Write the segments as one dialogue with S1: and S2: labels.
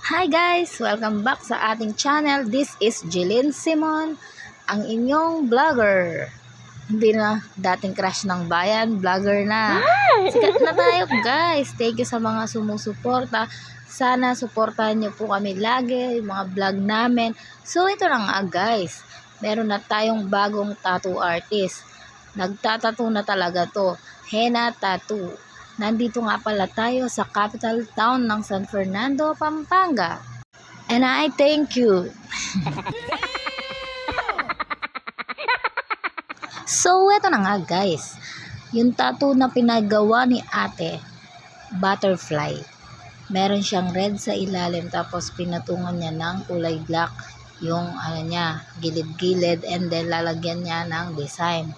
S1: Hi guys! Welcome back sa ating channel. This is Jeline Simon, ang inyong vlogger. Hindi na dating crush ng bayan, vlogger na. Sikat na tayo guys! Thank you sa mga sumusuporta. Sana suportahan nyo po kami lagi, yung mga vlog namin. So ito na nga guys, meron na tayong bagong tattoo artist. Nagtatattoo na talaga to. Henna Tattoo. Nandito nga pala tayo sa capital town ng San Fernando, Pampanga. And I thank you. So, eto na nga guys. Yung tattoo na pinagawa ni ate, butterfly. Meron siyang red sa ilalim tapos pinatungan niya ng kulay black yung niya, gilid-gilid, and then lalagyan niya ng design.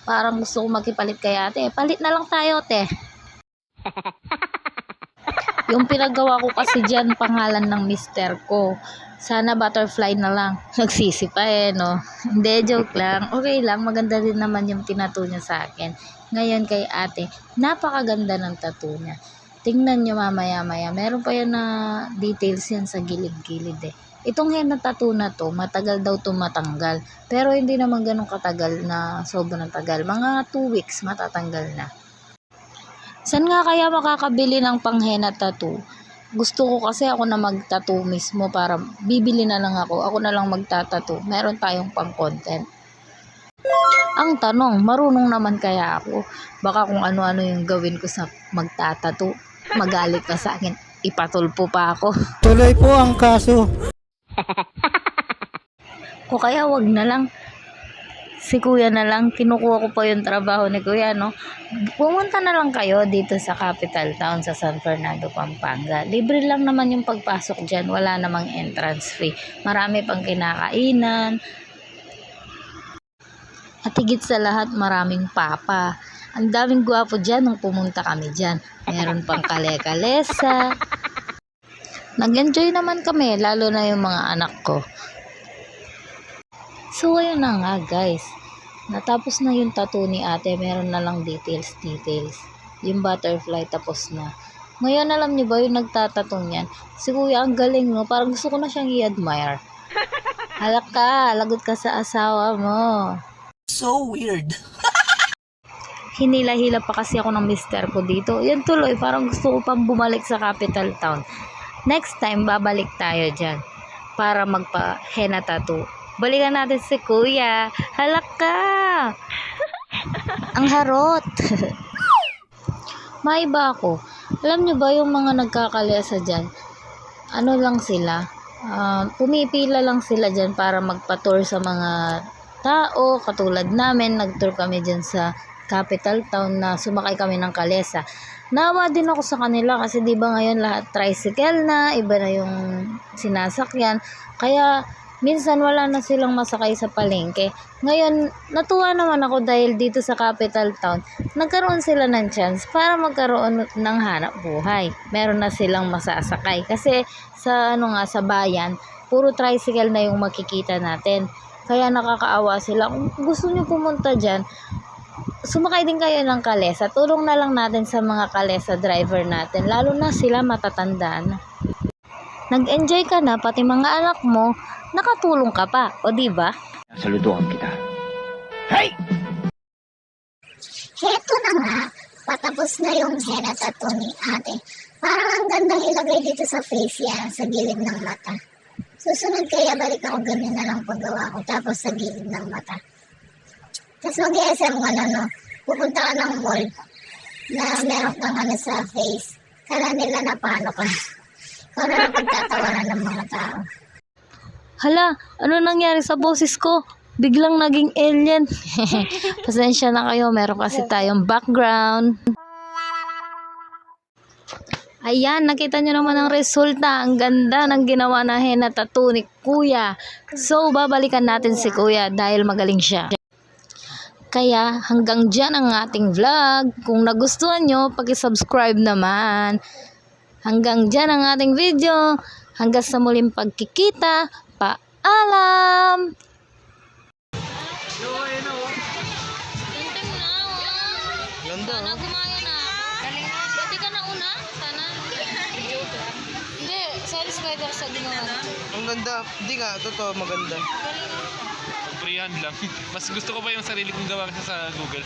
S1: Parang gusto ko magkipalit kay ate. Palit na lang tayo, te. Yung pinagawa ko kasi dyan, pangalan ng mister ko. Sana butterfly na lang. Nagsisi pa no? Hindi, joke lang. Okay lang, maganda din naman yung tinattoo niya sa akin. Ngayon kay ate, napakaganda ng tattoo niya. Tingnan nyo mamaya-maya. Meron pa yan na details yan sa gilid-gilid Itong henna tattoo na to, matagal daw to matanggal. Pero hindi naman ganun katagal na sobrang tagal. Mga 2 weeks matatanggal na. Saan nga kaya makakabili ng pang-henna tattoo? Gusto ko kasi ako na mag-tattoo mismo para bibili na lang ako. Ako na lang magta-tattoo. Meron tayong pang-content. Ang tanong, marunong naman kaya ako? Baka kung ano-ano yung gawin ko sa magta-tattoo. Magalit pa sa akin. Ipatulpo pa ako.
S2: Tuloy po ang kaso.
S1: O kaya wag na lang. Si kuya na lang, kinukuha ko pa yung trabaho ni kuya, no? Pumunta na lang kayo dito sa capital town sa San Fernando, Pampanga. Libre lang naman yung pagpasok dyan, wala namang entrance fee. Marami pang kinakainan. At higit sa lahat, maraming papa. Ang daming gwapo dyan nung pumunta kami dyan. Meron pang kale-kalesa. Nag-enjoy naman kami, lalo na yung mga anak ko. So, ayun na nga guys. Natapos na yung tattoo ni ate. Meron na lang details. Yung butterfly tapos na. Ngayon, alam niyo ba yung nagtatattoo niyan? Si kuya, ang galing no. Parang gusto ko na siyang i-admire. Halak ka, lagot ka sa asawa mo.
S2: So weird.
S1: Hinila-hila pa kasi ako ng mister ko dito. Yan tuloy, parang gusto ko pang bumalik sa capital town. Next time, babalik tayo dyan para magpa-henna tattoo. Balikan natin si kuya. Halak ka! Ang harot. Maiba ako. Alam nyo ba yung mga nagkakalesa dyan? Ano lang sila? Pumipila lang sila dyan para magpa-tour sa mga tao. Katulad namin, nag-tour kami dyan sa capital town na sumakay kami ng kalesa. Nawa din ako sa kanila kasi di ba ngayon lahat tricycle na, iba na yung sinasakyan. Kaya minsan wala na silang masakay sa palengke. Ngayon, natuwa naman ako dahil dito sa capital town, nagkaroon sila ng chance para magkaroon ng hanap buhay. Meron na silang masasakay. Kasi sa sa bayan, puro tricycle na yung makikita natin. Kaya nakakaawa sila. Kung gusto nyo pumunta dyan, sumakay din kayo ng kalesa. Tulong na lang natin sa mga kalesa driver natin. Lalo na sila matatandaan. Nag-enjoy ka na, pati mga anak mo, nakatulong ka pa, o diba?
S2: Saluduhan kita. Hey!
S3: Heto na nga, patapos na yung henna tattoo ni ate. Parang ang gandang ilagay dito sa face yan, sa gilid ng mata. Susunod kaya balik ako ganyan na lang paggawa ko, tapos sa gilid ng mata. Tapos mag-SM ka no? Pupunta ka ng mall na meron kang sa face. Kala nila na paano ka. Ikaw na lang pagtatawanan ng mga tao.
S1: Hala, ano nangyari sa boses ko? Biglang naging alien. Pasensya na kayo, meron kasi tayong background. Ayan, nakita nyo naman ang resulta. Ang ganda ng ginawa na henna tattoo ni kuya. So, babalikan natin si kuya dahil magaling siya. Kaya hanggang dyan ang ating vlog. Kung nagustuhan nyo, paki-subscribe naman. Hanggang dyan ang ating video. Hanggang sa muling pagkikita. Paalam!
S2: Ganda.
S1: Sana gumaya na. Bati ka na una? Sana. Hindi, sa spider sa ginawa.
S2: Ang ganda. Hindi nga, totoo, maganda.
S1: Galing nga siya.
S4: Freehand lang. Mas gusto ko pa yung sarili kong gawa kasi sa Google.